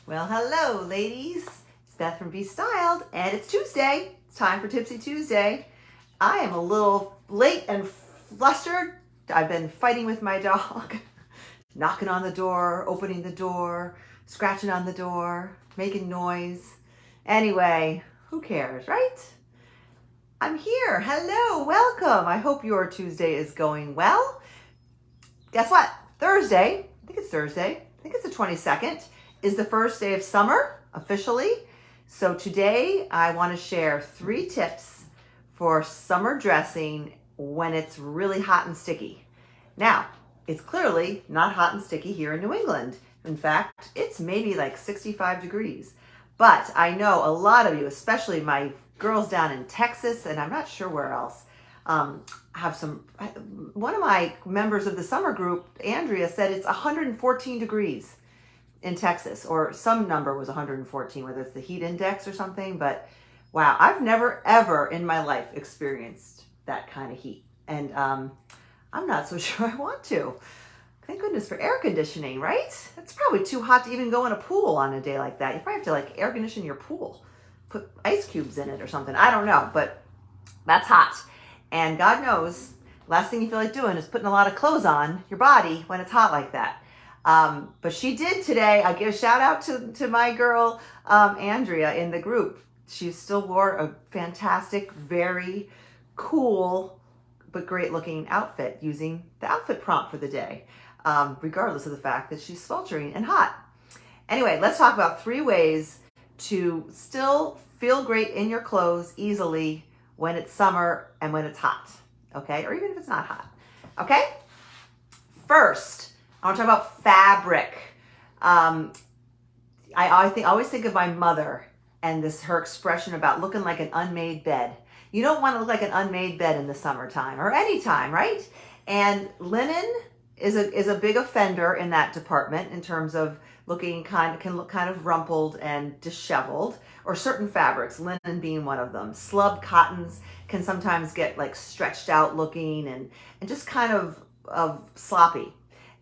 Well, hello, ladies. It's Beth from Be Styled, and it's Tuesday. It's time for Tipsy Tuesday. I am a little late and flustered. I've been fighting with my dog, knocking on the door, opening the door, scratching on the door, making noise. Anyway, who cares, right? I'm here. Hello, welcome. I hope your Tuesday is going well. Guess what? Thursday, I think it's the 22nd, is the first day of summer officially. So today I want to share 3 tips for summer dressing when it's really hot and sticky. Now, it's clearly not hot and sticky here in New England. In fact, it's maybe like 65 degrees. But I know a lot of you, especially my girls down in Texas, and I'm not sure where else, have some. One of my members of the summer group, Andrea, said it's 114 degrees in Texas, or some number was 114, whether it's the heat index or something. But wow, I've never ever in my life experienced that kind of heat, and I'm not so sure I want to. Thank goodness for air conditioning, right? It's probably too hot to even go in a pool on a day like that. You probably have to like air condition your pool, put ice cubes in it or something. I don't know, but that's hot. And God knows, last thing you feel like doing is putting a lot of clothes on your body when it's hot like that. But she did today. I give a shout out to my girl, Andrea, in the group. She still wore a fantastic, very cool, but great looking outfit using the outfit prompt for the day, regardless of the fact that she's sweltering and hot. Anyway, let's talk about 3 ways to still feel great in your clothes easily when it's summer and when it's hot, okay? Or even if it's not hot, okay? First, I want to talk about fabric. I always think of my mother and her expression about looking like an unmade bed. You don't want to look like an unmade bed in the summertime or any time, right? And linen is a big offender in that department in terms of can look kind of rumpled and disheveled, or certain fabrics, linen being one of them. Slub cottons can sometimes get like stretched out looking and just kind of sloppy.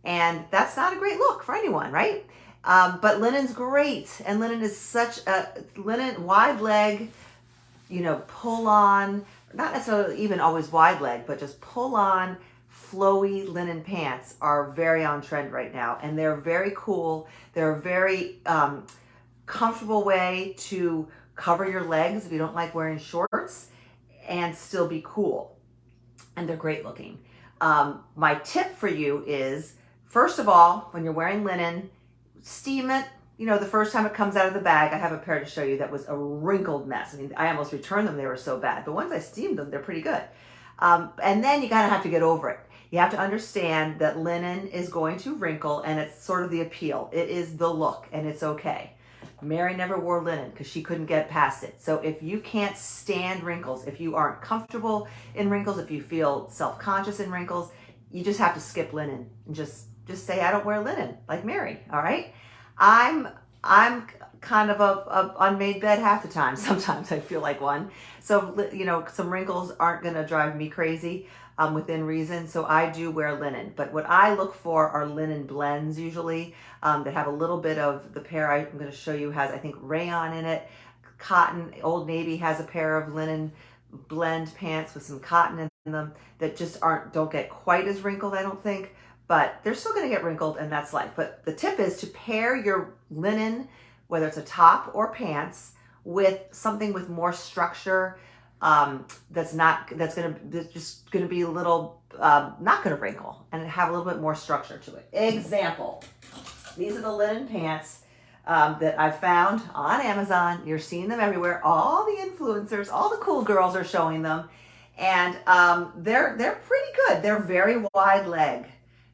And that's not a great look for anyone, right? But linen's great. And linen is such a wide leg, pull on, not necessarily even always wide leg, but just pull on flowy linen pants are very on trend right now. And they're very cool. They're a very comfortable way to cover your legs if you don't like wearing shorts and still be cool. And they're great looking. My tip for you is, first of all, when you're wearing linen, steam it. The first time it comes out of the bag, I have a pair to show you that was a wrinkled mess. I mean, I almost returned them. They were so bad. But once I steamed them, they're pretty good. And then you kind of have to get over it. You have to understand that linen is going to wrinkle, and it's sort of the appeal. It is the look, and it's okay. Mary never wore linen because she couldn't get past it. So if you can't stand wrinkles, if you aren't comfortable in wrinkles, if you feel self-conscious in wrinkles, you just have to skip linen and just say, I don't wear linen, like Mary, all right? I'm kind of a unmade bed half the time. Sometimes I feel like one. So, some wrinkles aren't going to drive me crazy within reason. So I do wear linen. But what I look for are linen blends usually that have a little bit of the pair I'm going to show you has, I think, rayon in it. Cotton, Old Navy has a pair of linen blend pants with some cotton in them that just don't get quite as wrinkled, I don't think. But they're still going to get wrinkled, and that's life. But the tip is to pair your linen, whether it's a top or pants, with something with more structure. That's just going to be a little not going to wrinkle and have a little bit more structure to it. Example: these are the linen pants that I found on Amazon. You're seeing them everywhere. All the influencers, all the cool girls are showing them, and they're pretty good. They're very wide leg.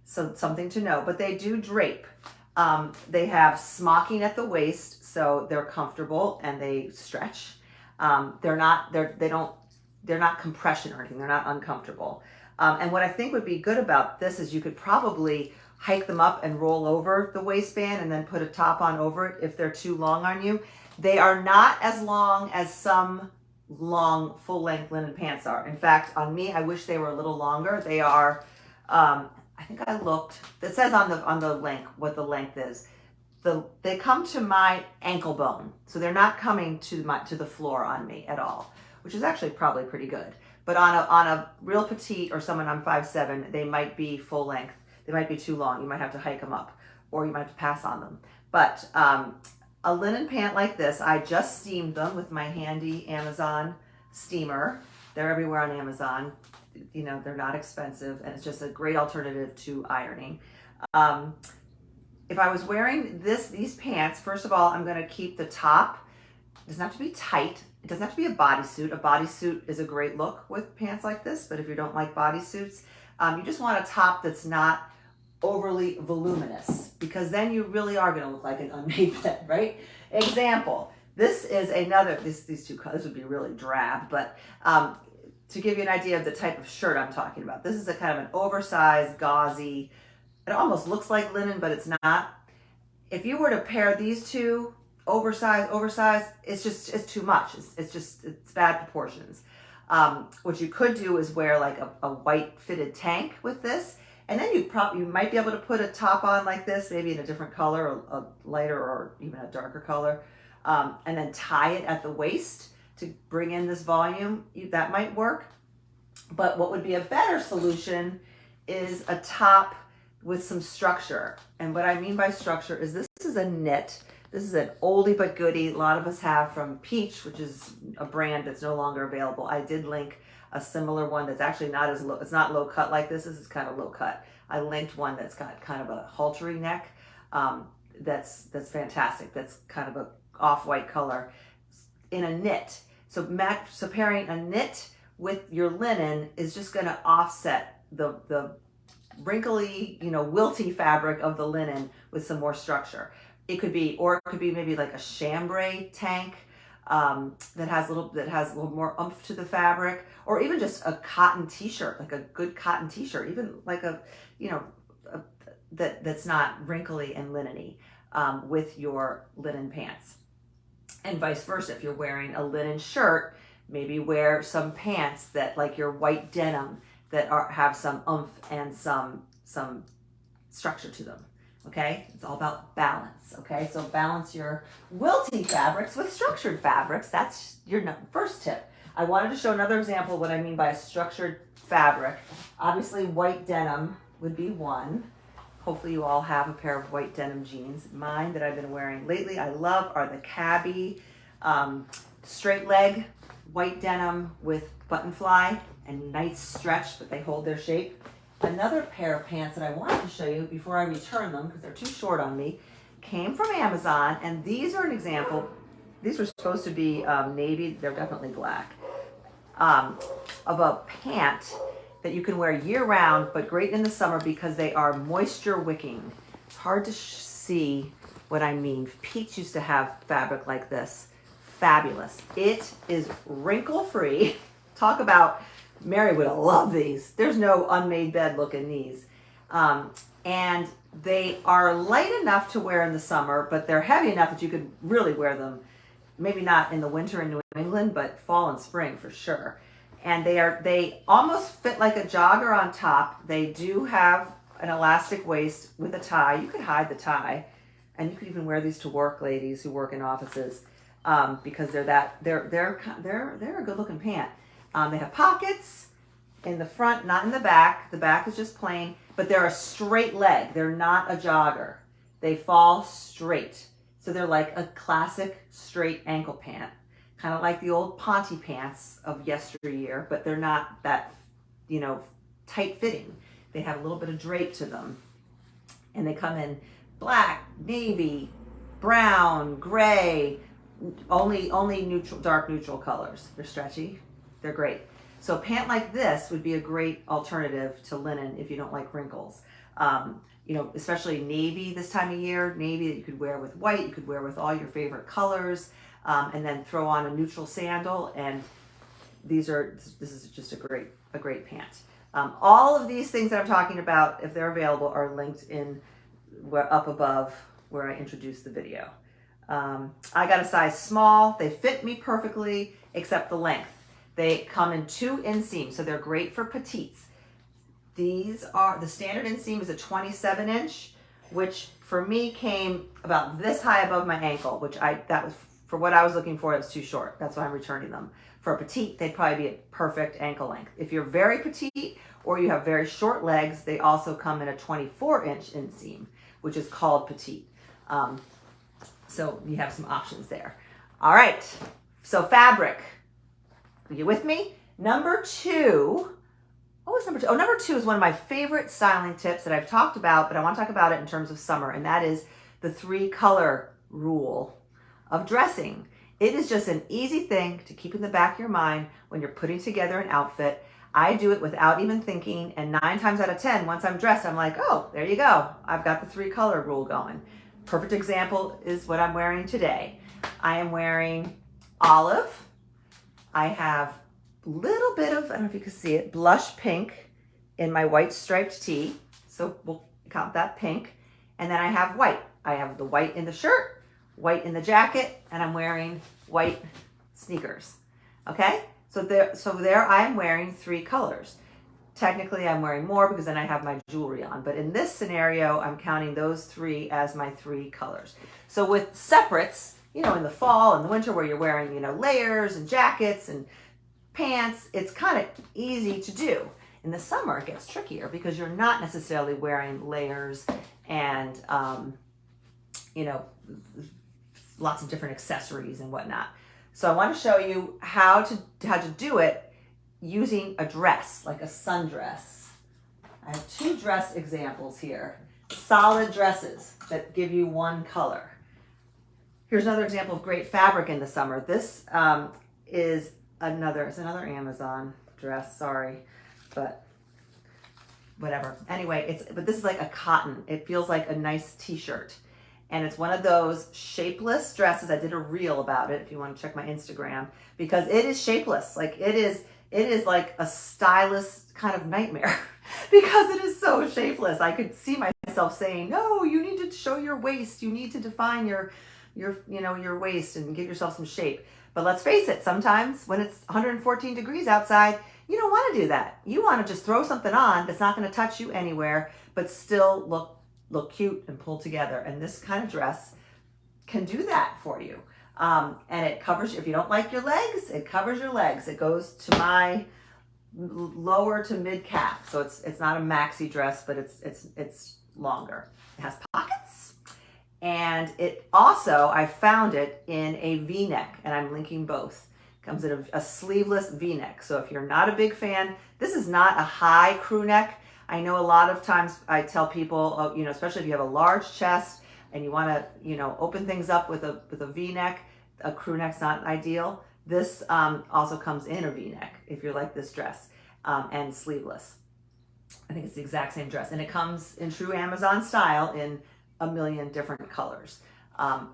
So something to know, but they do drape. They have smocking at the waist, so they're comfortable and they stretch. They're not compression or anything. They're not uncomfortable. And what I think would be good about this is you could probably hike them up and roll over the waistband and then put a top on over it if they're too long on you. They are not as long as some long full-length linen pants are. In fact, on me, I wish they were a little longer. They are I think I looked. It says on the link what the length is. they come to my ankle bone. So they're not coming to the floor on me at all, which is actually probably pretty good. But on a real petite or someone on 5'7", they might be full length. They might be too long. You might have to hike them up, or you might have to pass on them. But a linen pant like this, I just steamed them with my handy Amazon steamer. They're everywhere on Amazon. You know, they're not expensive, and it's just a great alternative to ironing. If I was wearing these pants, first of all, I'm going to keep the top. It doesn't have to be tight. It doesn't have to be a bodysuit. A bodysuit is a great look with pants like this, but if you don't like bodysuits, you just want a top that's not overly voluminous, because then you really are going to look like an unmade bed, right? Example, this is another, these two colors would be really drab, but to give you an idea of the type of shirt I'm talking about, this is a kind of an oversized, gauzy, it almost looks like linen, but it's not. If you were to pair these two, oversized, it's too much. It's bad proportions. What you could do is wear like a white fitted tank with this, and then you might be able to put a top on like this, maybe in a different color, a lighter or even a darker color, and then tie it at the waist to bring in this volume. That might work. But what would be a better solution is a top with some structure. And what I mean by structure is this is a knit. This is an oldie but goodie. A lot of us have from Peach, which is a brand that's no longer available. I did link a similar one that's actually not as low. It's not low cut like this. This is kind of low cut. I linked one that's got kind of a haltery neck. That's fantastic. That's kind of a off-white color in a knit. So pairing a knit with your linen is just going to offset the wrinkly, wilty fabric of the linen with some more structure. It could be maybe like a chambray tank that has a little more oomph to the fabric, or even just a cotton t-shirt, like a good cotton t-shirt, even like that's not wrinkly and linen-y with your linen pants. And vice versa, if you're wearing a linen shirt, maybe wear some pants that, like your white denim, that have some oomph and some structure to them. Okay, it's all about balance. Okay, so balance your wilty fabrics with structured fabrics. That's your first tip. I wanted to show another example of what I mean by a structured fabric. Obviously, white denim would be one. Hopefully you all have a pair of white denim jeans. Mine that I've been wearing lately, I love, are the Cabby straight leg white denim with button fly and nice stretch, but they hold their shape. Another pair of pants that I wanted to show you before I return them, because they're too short on me, came from Amazon, and these are an example. These were supposed to be navy, they're definitely black, of a pant that you can wear year-round, but great in the summer because they are moisture wicking. It's hard to see what I mean. Peach used to have fabric like this. Fabulous. It is wrinkle-free. Talk about, Mary would love these. There's no unmade bed look in these. And they are light enough to wear in the summer, but they're heavy enough that you could really wear them, maybe not in the winter in New England, but fall and spring for sure. And they almost fit like a jogger on top. They do have an elastic waist with a tie. You could hide the tie, and you could even wear these to work, ladies who work in offices, because they're a good looking pant. They have pockets in the front, not in the back. The back is just plain, but they're a straight leg. They're not a jogger. They fall straight. So they're like a classic straight ankle pant, kind of like the old Ponte pants of yesteryear, but they're not that, tight fitting. They have a little bit of drape to them, and they come in black, navy, brown, gray, only neutral, dark neutral colors. They're stretchy. They're great. So a pant like this would be a great alternative to linen if you don't like wrinkles. Especially navy this time of year, navy that you could wear with white, you could wear with all your favorite colors, and then throw on a neutral sandal, and this is just a great pant. All of these things that I'm talking about, if they're available, are linked in up above where I introduced the video. I got a size small. They fit me perfectly except the length. They come in 2 inseams, so they're great for petites. The standard inseam is a 27 inch, which for me came about this high above my ankle, which that was for what I was looking for. It was too short. That's why I'm returning them. For a petite, they'd probably be at perfect ankle length. If you're very petite or you have very short legs, they also come in a 24-inch inseam, which is called petite. So you have some options there. All right, so fabric. Are you with me? Number two. What was number two? Oh, number two is one of my favorite styling tips that I've talked about, but I want to talk about it in terms of summer, and that is the 3-color rule of dressing. It is just an easy thing to keep in the back of your mind when you're putting together an outfit. I do it without even thinking, and 9 times out of 10, once I'm dressed, I'm like, oh, there you go. I've got the 3-color rule going. Perfect example is what I'm wearing today. I am wearing olive. I have a little bit of, I don't know if you can see it, blush pink in my white striped tee. So we'll count that pink. And then I have white. I have the white in the shirt, white in the jacket, and I'm wearing white sneakers. Okay? So there I am wearing 3 colors. Technically I'm wearing more because then I have my jewelry on, but in this scenario, I'm counting those 3 as my 3 colors. So with separates, you know, in the fall and the winter where you're wearing, you know, layers and jackets and pants, it's kind of easy to do. In the summer, it gets trickier because you're not necessarily wearing layers and, you know, lots of different accessories and whatnot. So I want to show you how to do it using a dress, like a sundress. I have 2 dress examples here. Solid dresses that give you 1 color. Here's another example of great fabric in the summer. This is another Amazon dress, sorry, but whatever. Anyway, but this is like a cotton. It feels like a nice t-shirt. And it's one of those shapeless dresses. I did a reel about it if you want to check my Instagram, because it is shapeless. Like it is like a stylist kind of nightmare because it is so shapeless. I could see myself saying, no, you need to show your waist. You need to define your waist and give yourself some shape. But let's face it, sometimes when it's 114 degrees outside, you don't want to do that. You want to just throw something on that's not going to touch you anywhere, but still look cute and pull together. And this kind of dress can do that for you. And it covers, if you don't like your legs, it covers your legs. It goes to my lower to mid calf. So it's not a maxi dress, but it's longer. It has pockets. And it also, I found it in a V-neck, and I'm linking both. It comes in a sleeveless V-neck. So if you're not a big fan, this is not a high crew neck. I know a lot of times I tell people, you know, especially if you have a large chest and you want to, you know, open things up with a V-neck, a crew neck's not ideal. This also comes in a V-neck if you're like this dress, and sleeveless. I think it's the exact same dress, and it comes in true Amazon style in a million different colors.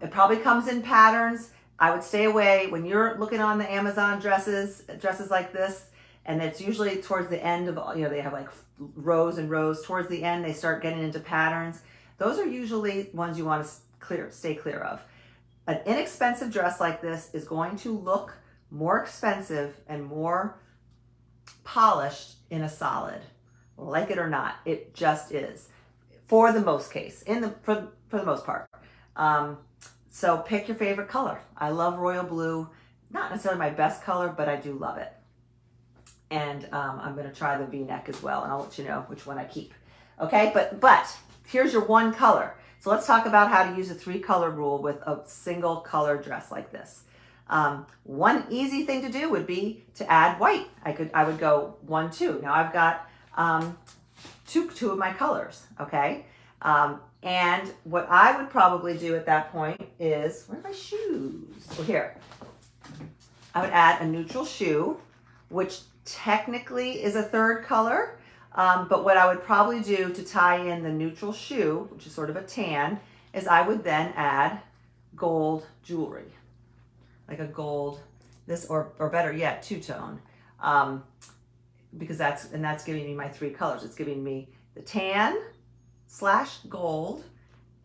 It probably comes in patterns. I would stay away when you're looking on the Amazon dresses like this, and it's usually towards the end of, you know, they have like rows and rows. Towards the end, they start getting into patterns. Those are usually ones you want to stay clear of. An inexpensive dress like this is going to look more expensive and more polished in a solid. Like it or not, it just is. For the most case, for the most part. So pick your favorite color. I love royal blue. Not necessarily my best color, but I do love it. And I'm going to try the V-neck as well, and I'll let you know which one I keep. Okay, but here's your 1 color. So let's talk about how to use a 3-color rule with a single color dress like this. One easy thing to do would be to add white. I would go 1, 2. Now I've got two of my colors, okay? And what I would probably do at that point is, where are my shoes? Well, here. I would add a neutral shoe, which technically is a 3rd color, but what I would probably do to tie in the neutral shoe, which is sort of a tan, is I would then add gold jewelry, like a gold, or better yet, 2-tone, because that's giving me my 3 colors. It's giving me the tan / gold,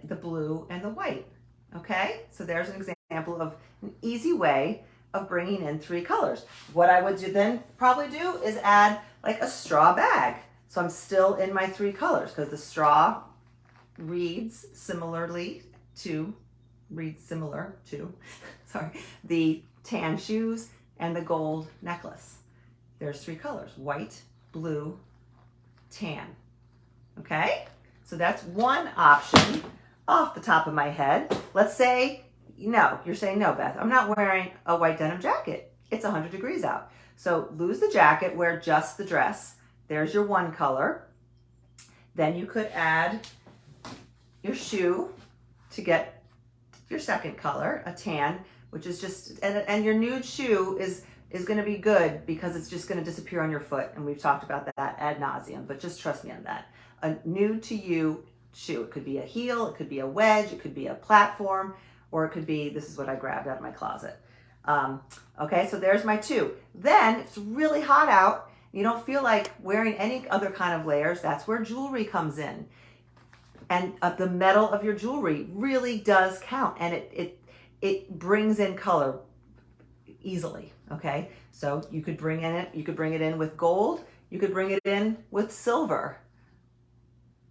the blue, and the white. Okay, so there's an example of an easy way of bringing in 3 colors. What I would then probably do is add like a straw bag. So I'm still in my 3 colors because the straw reads similar to, sorry, the tan shoes and the gold necklace. There's 3 colors: white, blue, tan. Okay? So that's one option off the top of my head. Let's say, no, you're saying, no, Beth, I'm not wearing a white denim jacket. It's 100 degrees out. So lose the jacket, wear just the dress. There's your one color. Then you could add your shoe to get your second color, a tan, which is just, and your nude shoe is going to be good because it's just going to disappear on your foot. And we've talked about that ad nauseum, but just trust me on that. A nude to you shoe. It could be a heel, it could be a wedge, it could be a platform, or it could be, this is what I grabbed out of my closet. Okay, so there's my 2. Then if it's really hot out, you don't feel like wearing any other kind of layers, that's where jewelry comes in. And the metal of your jewelry really does count, and it brings in color easily. Okay, so you could bring it in with gold, you could bring it in with silver,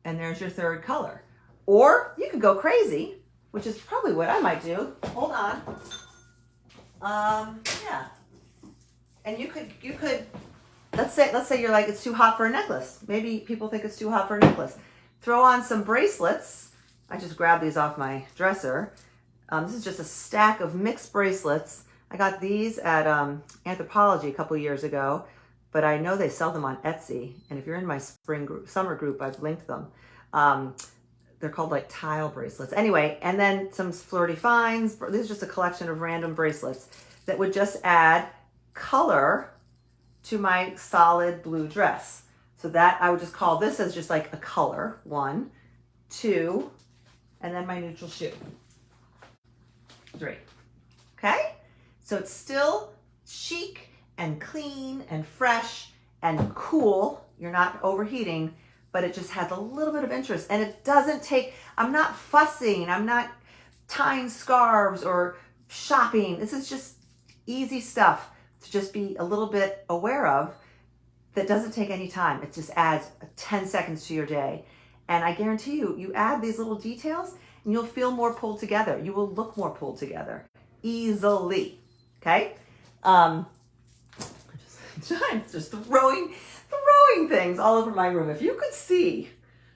and there's your 3rd color. Or you could go crazy, which is probably what I might do. Hold on. Yeah. And you could, let's say you're like, it's too hot for a necklace. Maybe people think it's too hot for a necklace. Throw on some bracelets. I just grabbed these off my dresser. This is just a stack of mixed bracelets. I got these at Anthropologie a couple years ago, but I know they sell them on Etsy. And if you're in my summer group, I've linked them. They're called like tile bracelets. Anyway, and then some flirty finds. This is just a collection of random bracelets that would just add color to my solid blue dress. So that I would just call this as just like a color, 1, 2, and then my neutral shoe, 3. Okay? So it's still chic and clean and fresh and cool. You're not overheating, but it just has a little bit of interest. And it doesn't take, I'm not fussing, I'm not tying scarves or shopping. This is just easy stuff to just be a little bit aware of that doesn't take any time. It just adds 10 seconds to your day. And I guarantee you, you add these little details and you'll feel more pulled together. You will look more pulled together easily. Okay? Just throwing things all over my room. If you could see,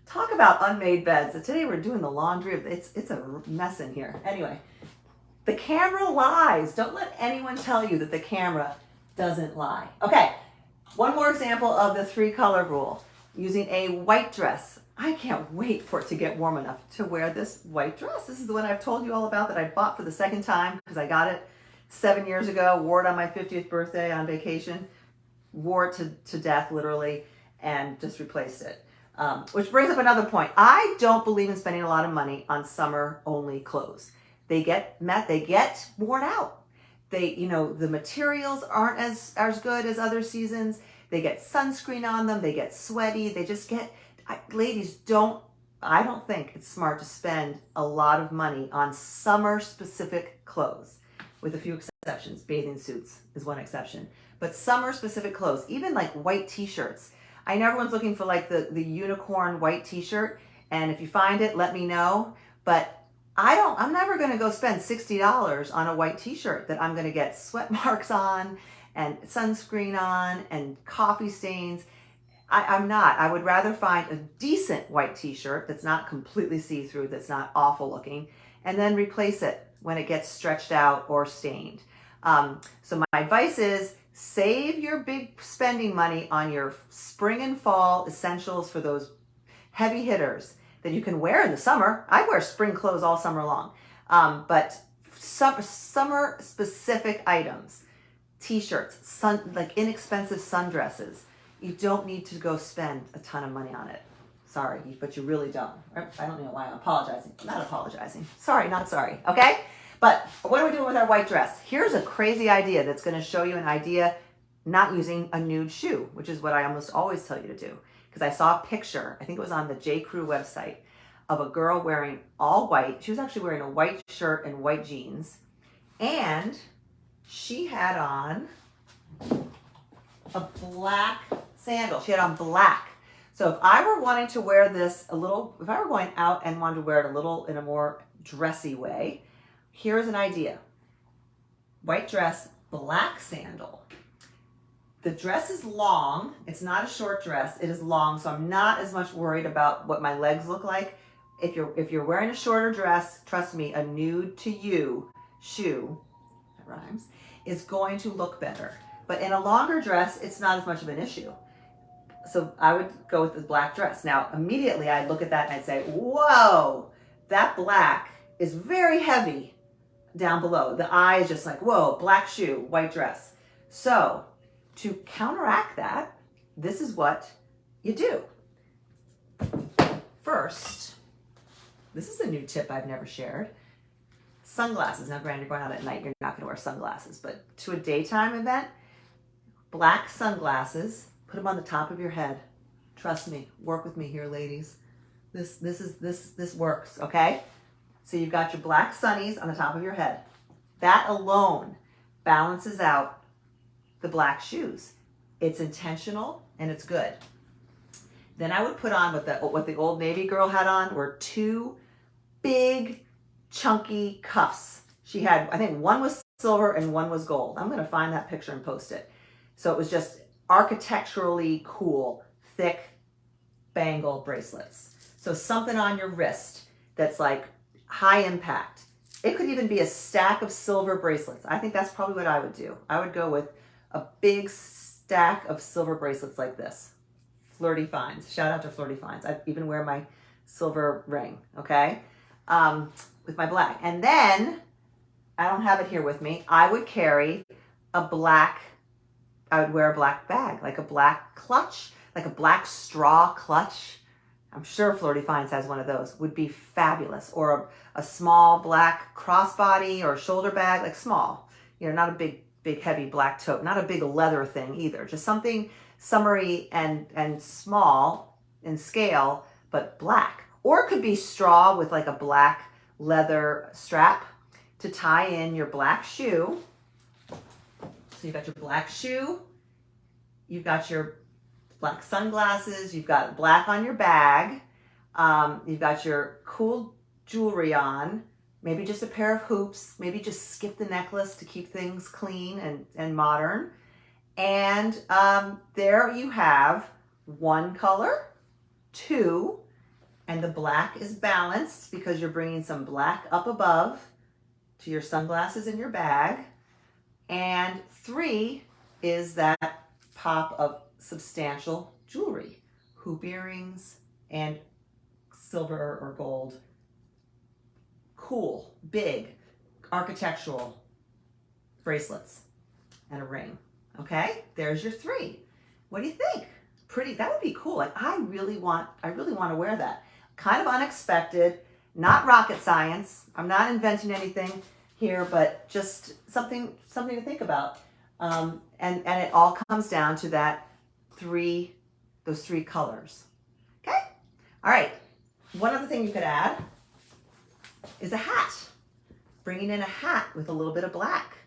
talk about unmade beds. Today we're doing the laundry. It's a mess in here. Anyway, the camera lies. Don't let anyone tell you that the camera doesn't lie. Okay, one more example of the 3 color rule. Using a white dress. I can't wait for it to get warm enough to wear this white dress. This is the one I've told you all about that I bought for the 2nd time because I got it 7 years ago, wore it on my 50th birthday on vacation, wore it to death literally, and just replaced it. Which brings up another point. I don't believe in spending a lot of money on summer only clothes. They get worn out. The materials aren't as good as other seasons. They get sunscreen on them. They get sweaty. They just get, ladies, I don't think it's smart to spend a lot of money on summer specific clothes, with a few exceptions. Bathing suits is one exception. But summer specific clothes, even like white t-shirts. I know everyone's looking for like the unicorn white t-shirt. And if you find it, let me know. But I'm never going to go spend $60 on a white t-shirt that I'm going to get sweat marks on and sunscreen on and coffee stains. I'm not. I would rather find a decent white t-shirt that's not completely see-through, that's not awful looking, and then replace it when it gets stretched out or stained. So my advice is save your big spending money on your spring and fall essentials for those heavy hitters that you can wear in the summer. I wear spring clothes all summer long. But summer specific items, t-shirts, like inexpensive sundresses, you don't need to go spend a ton of money on it. Sorry, but you really don't. I don't know why I'm apologizing. I'm not apologizing. Sorry, not sorry, okay? But what are we doing with our white dress? Here's a crazy idea that's gonna show you an idea not using a nude shoe, which is what I almost always tell you to do. Because I saw a picture, I think it was on the J. Crew website, of a girl wearing all white. She was actually wearing a white shirt and white jeans. And she had on a black sandal. She had on black. So if I were wanting to wear this a little, if I were going out and wanted to wear it a little in a more dressy way, here's an idea. White dress, black sandal. The dress is long. It's not a short dress. It is long, so I'm not as much worried about what my legs look like. If you're wearing a shorter dress, trust me, a nude to you shoe, that rhymes, is going to look better. But in a longer dress, it's not as much of an issue. So I would go with the black dress. Now, immediately I'd look at that and I'd say, whoa, that black is very heavy down below. The eye is just like, whoa, black shoe, white dress. So to counteract that, this is what you do. First, this is a new tip I've never shared. Sunglasses. Now, granted, you're going out at night, you're not going to wear sunglasses, but to a daytime event, black sunglasses, put them on the top of your head. Trust me, work with me here, ladies. This works, okay? So you've got your black sunnies on the top of your head. That alone balances out the black shoes. It's intentional and it's good. Then I would put on what the old Navy girl had on were two big chunky cuffs. She had, I think one was silver and one was gold. I'm gonna find that picture and post it. So it was just architecturally cool, thick bangle bracelets. So something on your wrist that's like high impact. It could even be a stack of silver bracelets. I think that's probably what I would do. I would go with a big stack of silver bracelets like this. Flirty Finds. Shout out to Flirty Finds. I even wear my silver ring, okay? With my black. And then, I don't have it here with me, I would carry I would wear a black bag, like a black clutch, like a black straw clutch. I'm sure Flirty Finds has one of those. Would be fabulous. Or a small black crossbody or shoulder bag, like small. You know, not a big heavy black tote, not a big leather thing either. Just something summery and small in scale, but black. Or it could be straw with like a black leather strap to tie in your black shoe. So you've got your black shoe, you've got your black sunglasses, you've got black on your bag, you've got your cool jewelry on, maybe just a pair of hoops, maybe just skip the necklace to keep things clean and modern. And there you have one color, two, and the black is balanced because you're bringing some black up above to your sunglasses in your bag. And three is that pop of substantial jewelry, hoop earrings and silver or gold. Cool, big, architectural bracelets and a ring. Okay, there's your three. What do you think? Pretty, that would be cool. Like I really want to wear that. Kind of unexpected, not rocket science. I'm not inventing anything here, but just something to think about. And it all comes down to those three colors. Okay? All right. One other thing you could add is a hat. Bringing in a hat with a little bit of black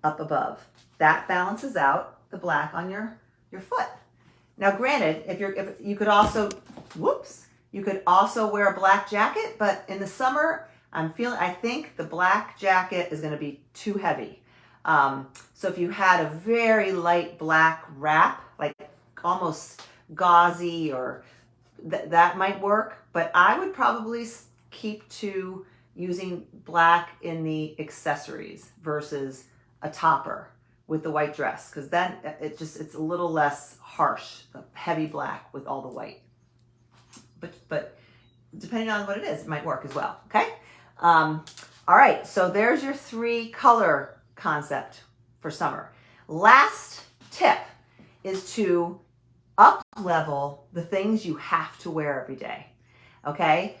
up above. That balances out the black on your foot. Now, granted, if you could also, you could also wear a black jacket, but in the summer, I think the black jacket is going to be too heavy. So if you had a very light black wrap, like almost gauzy, or that might work, but I would probably keep to using black in the accessories versus a topper with the white dress, because then it's a little less harsh, the heavy black with all the white. But depending on what it is, it might work as well, okay? All right, so there's your three color concept for summer. Last tip is to up level the things you have to wear every day, okay?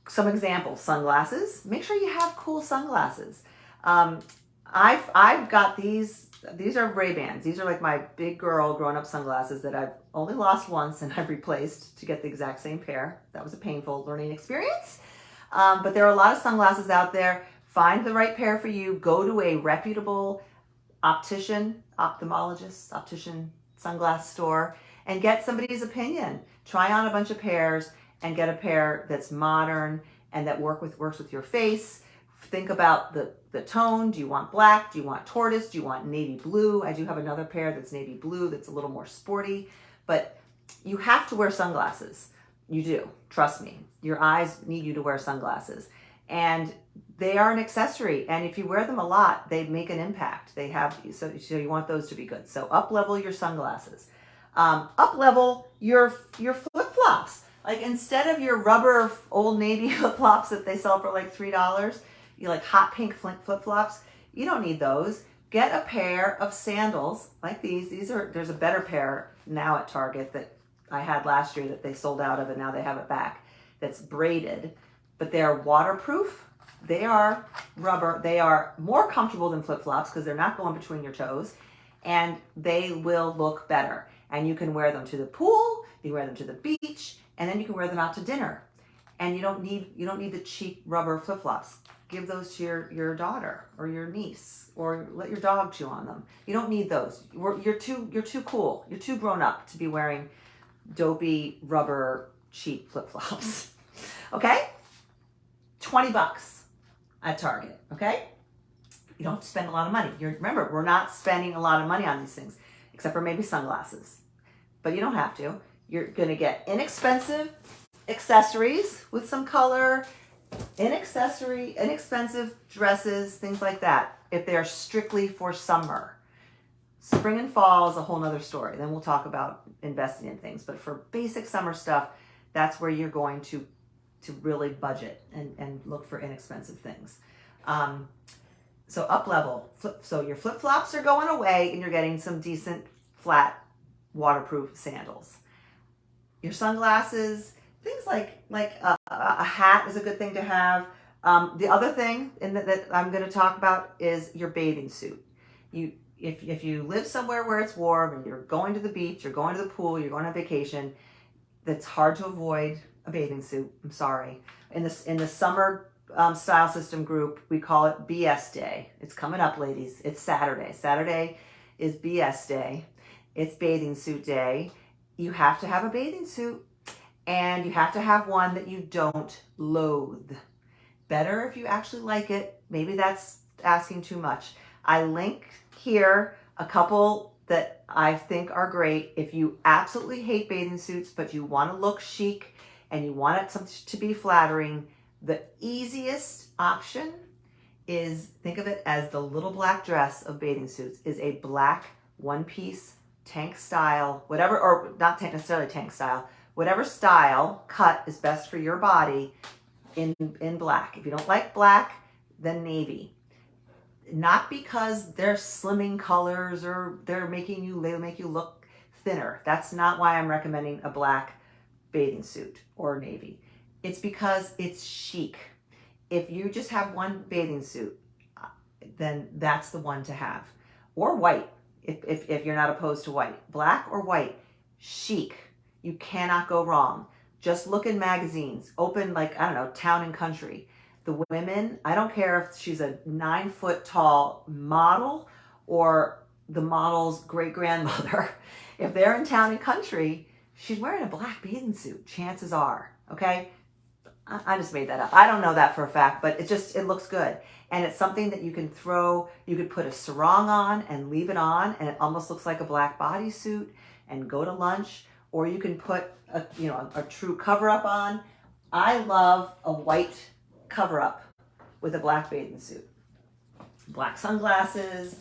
Some examples: sunglasses. Make sure you have cool sunglasses. I've got these are Ray-Bans. These are like my big girl growing up sunglasses that I've only lost once and I've replaced to get the exact same pair. That was a painful learning experience. But there are a lot of sunglasses out there. Find the right pair for you. Go to a reputable optician, sunglass store, and get somebody's opinion. Try on a bunch of pairs and get a pair that's modern and that works with your face. Think about the tone. Do you want black? Do you want tortoise? Do you want navy blue? I do have another pair that's navy blue that's a little more sporty, but you have to wear sunglasses. You do. Trust me. Your eyes need you to wear sunglasses. And they are an accessory. And if you wear them a lot, they make an impact. They have, so you want those to be good. So up level your sunglasses. Up level your flip-flops. Like instead of your rubber Old Navy flip-flops that they sell for like $3, you like hot pink flip-flops, you don't need those. Get a pair of sandals like these. There's a better pair now at Target that I had last year that they sold out of and now they have it back. That's braided, but they're waterproof. They are rubber. They are more comfortable than flip-flops because they're not going between your toes, and they will look better. And you can wear them to the pool, you can wear them to the beach, and then you can wear them out to dinner. And you don't need the cheap rubber flip-flops. Give those to your daughter or your niece, or let your dog chew on them. You don't need those. You're too cool. You're too grown up to be wearing dopey rubber cheap flip-flops. Okay? $20 at Target. Okay? You don't have to spend a lot of money. Remember, we're not spending a lot of money on these things, except for maybe sunglasses. But you don't have to. You're going to get inexpensive accessories with some color, inexpensive dresses, things like that, if they're strictly for summer. Spring and fall is a whole nother story. Then we'll talk about investing in things. But for basic summer stuff, that's where you're going to really budget and look for inexpensive things. So up level. So your flip-flops are going away and you're getting some decent flat waterproof sandals. Your sunglasses, things like a hat is a good thing to have. The other thing that I'm going to talk about is your bathing suit. If you live somewhere where it's warm and you're going to the beach, you're going to the pool, you're going on vacation, that's hard to avoid a bathing suit. I'm sorry. In the summer style system group, we call it BS Day. It's coming up, ladies. It's Saturday. Saturday is BS Day. It's bathing suit day. You have to have a bathing suit, and you have to have one that you don't loathe. Better if you actually like it. Maybe that's asking too much. I link here a couple that I think are great. If you absolutely hate bathing suits, but you want to look chic and you want it to be flattering, the easiest option is, think of it as the little black dress of bathing suits, is a black one-piece tank style, whatever, or not necessarily tank style, whatever style cut is best for your body in black. If you don't like black, then navy. Not because they're slimming colors or they make you look thinner. That's not why I'm recommending a black bathing suit or navy. It's because it's chic. If you just have one bathing suit, then that's the one to have. Or white, if you're not opposed to white. Black or white, chic. You cannot go wrong. Just look in magazines. Open, like, I don't know, Town and Country. The women, I don't care if she's a 9-foot tall model or the model's great-grandmother. If they're in Town and Country, she's wearing a black bathing suit, chances are, okay? I just made that up. I don't know that for a fact, but it looks good. And it's something that you can throw, you could put a sarong on and leave it on, and it almost looks like a black bodysuit and go to lunch, or you can put a true cover-up on. I love a white cover-up with a black bathing suit. Black sunglasses,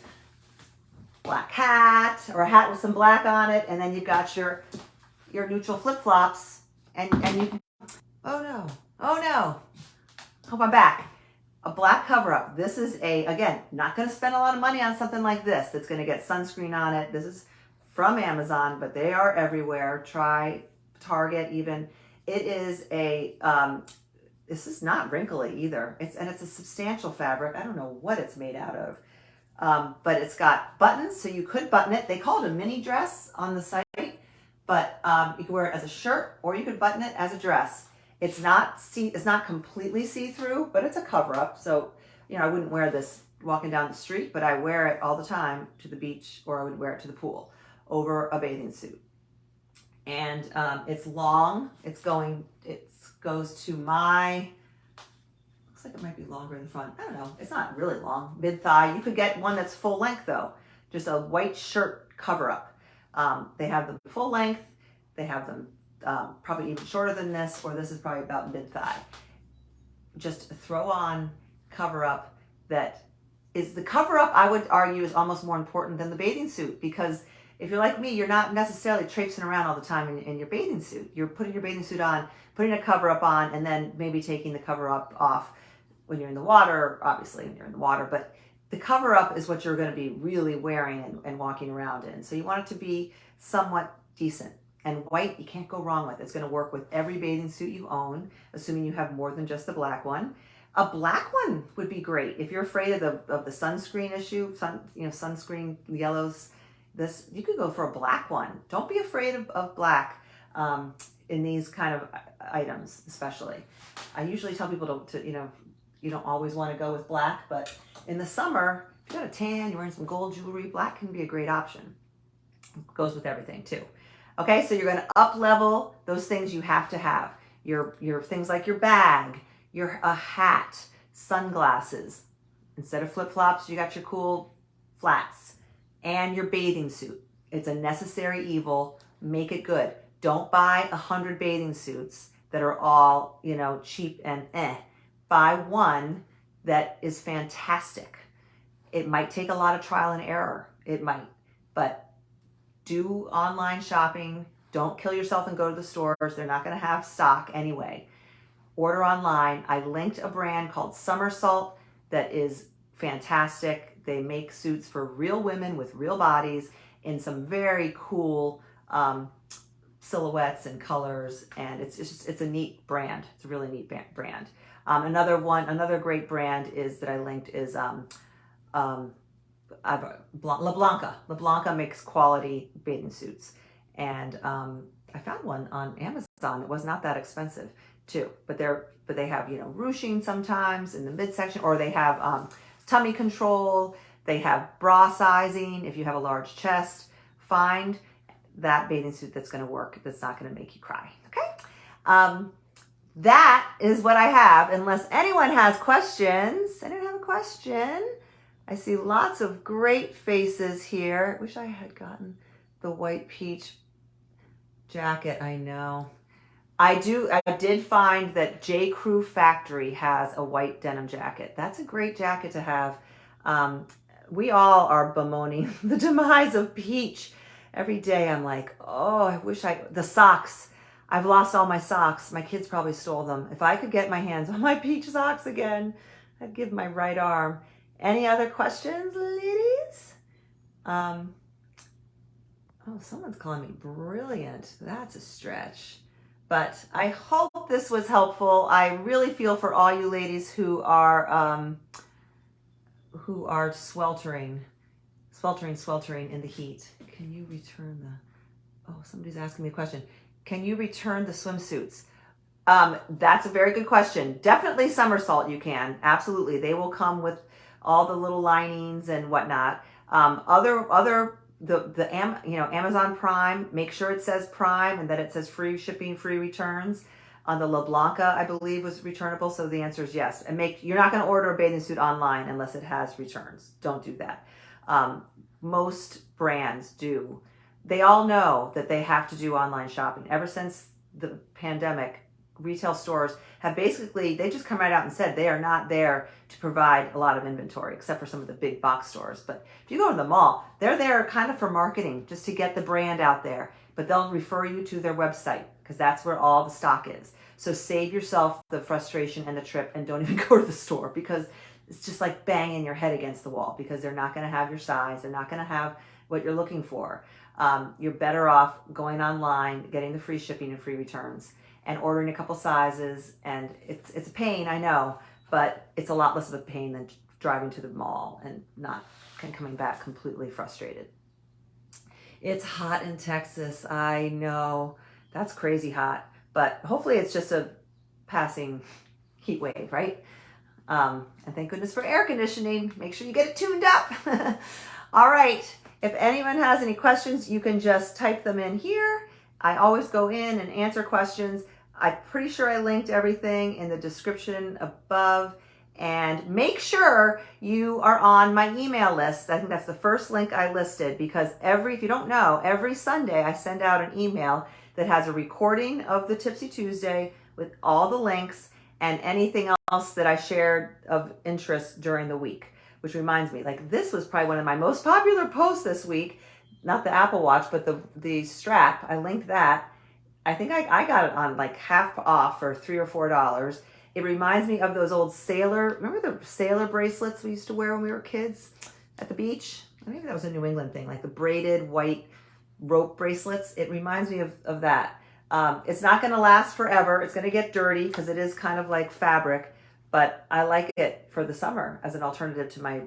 black hat, or a hat with some black on it, and then you've got your neutral flip-flops, and you can, oh no, hope I'm back. A black cover-up. This is again, not going to spend a lot of money on something like this that's going to get sunscreen on it. This is from Amazon, but they are everywhere. Try Target even. It is this is not wrinkly either. It's a substantial fabric. I don't know what it's made out of, but it's got buttons, so you could button it. They call it a mini dress on the site, but you can wear it as a shirt or you could button it as a dress. It's not completely see-through, but it's a cover-up. So, I wouldn't wear this walking down the street, but I wear it all the time to the beach, or I would wear it to the pool over a bathing suit. and it's long. It goes to my, looks like it might be longer in the front. I don't know. It's not really long, mid thigh. You could get one that's full length though, just a white shirt cover up. They have them full length. They have them probably even shorter than this, or this is probably about mid thigh. Just throw on cover up that is the cover up, I would argue, is almost more important than the bathing suit, because if you're like me, you're not necessarily traipsing around all the time in your bathing suit. You're putting your bathing suit on, putting a cover up on, and then maybe taking the cover up off when you're in the water, obviously when you're in the water, but the cover up is what you're going to be really wearing and walking around in. So you want it to be somewhat decent. And white, you can't go wrong with. It's going to work with every bathing suit you own, assuming you have more than just the black one. A black one would be great if you're afraid of the sunscreen issue. Sunscreen yellows. This, you could go for a black one. Don't be afraid of black in these kind of items, especially. I usually tell people to you don't always want to go with black, but in the summer, if you got a tan, you're wearing some gold jewelry, black can be a great option. It goes with everything too. Okay, so you're going to up level those things you have to have. Your things like your bag, a hat, sunglasses. Instead of flip-flops, you got your cool flats and your bathing suit. It's a necessary evil. Make it good. Don't buy 100 bathing suits that are all, cheap and Buy one that is fantastic. It might take a lot of trial and error. It might, but do online shopping. Don't kill yourself and go to the stores. They're not going to have stock anyway. Order online. I linked a brand called Somersault that is fantastic. They make suits for real women with real bodies in some very cool silhouettes and colors, and it's a neat brand. It's a really neat brand. Another great brand that I linked is La Blanca. La Blanca makes quality bathing suits, and I found one on Amazon. It was not that expensive too, but they have ruching sometimes in the midsection, or they have tummy control. They have bra sizing if you have a large chest. Find that bathing suit that's going to work. That's not going to make you cry. Okay. That is what I have. Unless anyone has questions. Anyone have a question? I see lots of great faces here. Wish I had gotten the white peach jacket. I know. I did find that J. Crew Factory has a white denim jacket. That's a great jacket to have. We all are bemoaning the demise of peach. Every day I'm like, oh, I wish the socks. I've lost all my socks. My kids probably stole them. If I could get my hands on my peach socks again, I'd give my right arm. Any other questions, ladies? Oh, someone's calling me brilliant. That's a stretch. But I hope this was helpful. I really feel for all you ladies who are sweltering in the heat. Can you return somebody's asking me a question. Can you return the swimsuits? That's a very good question. Definitely Somersault you can. Absolutely. They will come with all the little linings and whatnot. Amazon Prime, make sure it says Prime and that it says free shipping, free returns. On the La Blanca, I believe, was returnable. So the answer is yes. And you're not going to order a bathing suit online unless it has returns. Don't do that. Most brands do. They all know that they have to do online shopping. Ever since the pandemic, retail stores have they just come right out and said they are not there to provide a lot of inventory, except for some of the big box stores. But if you go to the mall, they're there kind of for marketing, just to get the brand out there. But they'll refer you to their website because that's where all the stock is. So save yourself the frustration and the trip and don't even go to the store, because it's just like banging your head against the wall, because they're not going to have your size. They're not going to have what you're looking for. You're better off going online, getting the free shipping and free returns, and ordering a couple sizes. And it's a pain, I know, but it's a lot less of a pain than driving to the mall and coming back completely frustrated. It's hot in Texas. I know. That's crazy hot, but hopefully it's just a passing heat wave, right? And thank goodness for air conditioning. Make sure you get it tuned up. All right. If anyone has any questions, you can just type them in here. I always go in and answer questions. I'm pretty sure I linked everything in the description above. And make sure you are on my email list. I think that's the first link I listed, because if you don't know, every Sunday I send out an email that has a recording of the Tipsy Tuesday with all the links and anything else that I shared of interest during the week. Which reminds me, like, this was probably one of my most popular posts this week. Not the Apple Watch, but the strap. I linked that. I think I got it on like half off for $3 or $4. It reminds me of those old remember the sailor bracelets we used to wear when we were kids at the beach? Maybe that was a New England thing, like the braided white rope bracelets. It reminds me of that. It's not going to last forever. It's going to get dirty because it is kind of like fabric, but I like it for the summer as an alternative to my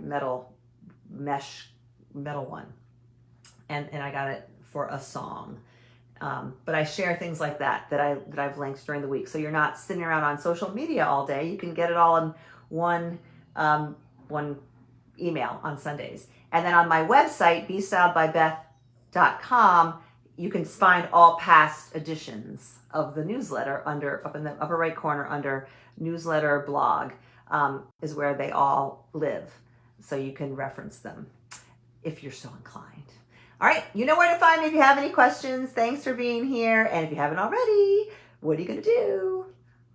mesh metal one. And I got it for a song. But I share things like that I've linked during the week. So you're not sitting around on social media all day. You can get it all in one email on Sundays. And then on my website, bestyledbybeth.com, you can find all past editions of the newsletter up in the upper right corner under newsletter blog, is where they all live. So you can reference them if you're so inclined. All right, you know where to find me if you have any questions. Thanks for being here. And if you haven't already, what are you going to do?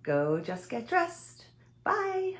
Go just get dressed. Bye.